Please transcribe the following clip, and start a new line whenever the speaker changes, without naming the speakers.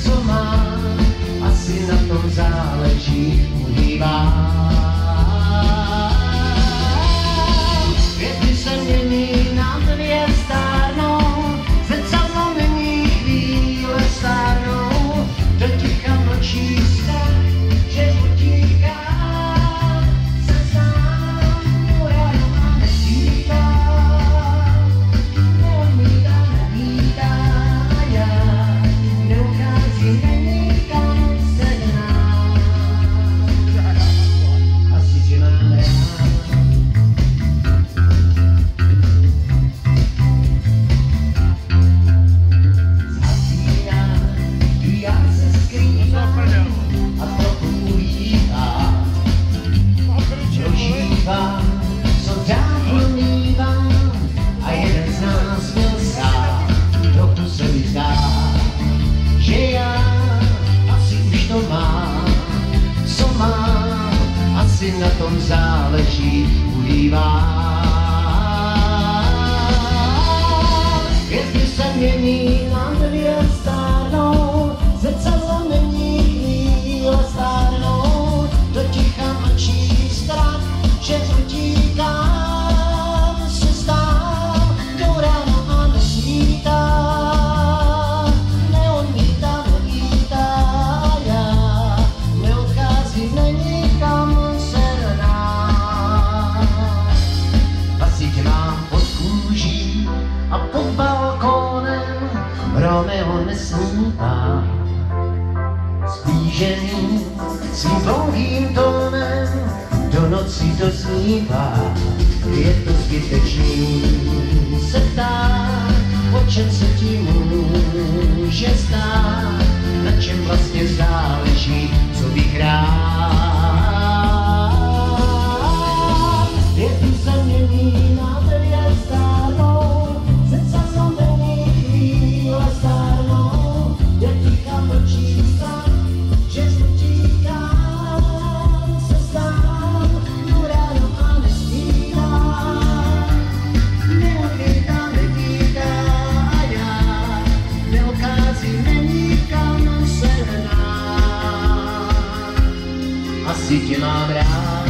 co má, asi na tom záleží, unívá. Květy se mění na dvě stárnou, zrcadlo není chvíle stárnou, do ticha mlčí strach, že utíká. Se znám, ráno a nesvítá, neodmítá, nevítá, já neucházím, není kam se hnát. Asi tě mám rád. Co dávno mívám a jeden z nás měl stát, trochu se mi zdá, že já asi už to mám, co mám, asi na tom záleží, ulívá. Hvězdy se mění na dvě stárnou, zrcadlo není chvíle stárnou, do ticha mlčí strach, že utíkám, se stám, do ráno a nesvítá, neodmítá, nevítá, já neodcházím, není kam se hnát. Asi tě mám pod kůží a pod balkónem Romeo nesnívá, splížený svým dlouhým tónem do noci doznívá, je to zbytečný se ptát, o čem se ti může stát, na čem vlastně záleží, co bych rád. Věty se mění na dvě stárnou, zrcadlo není chvíle stárnou, je ticha mlčí strach, že utíkám, se stám, jdu ráno a nespívám, neodmítá, nevítá, já neodcházím, není kam se hnát. Asi tě mám rád.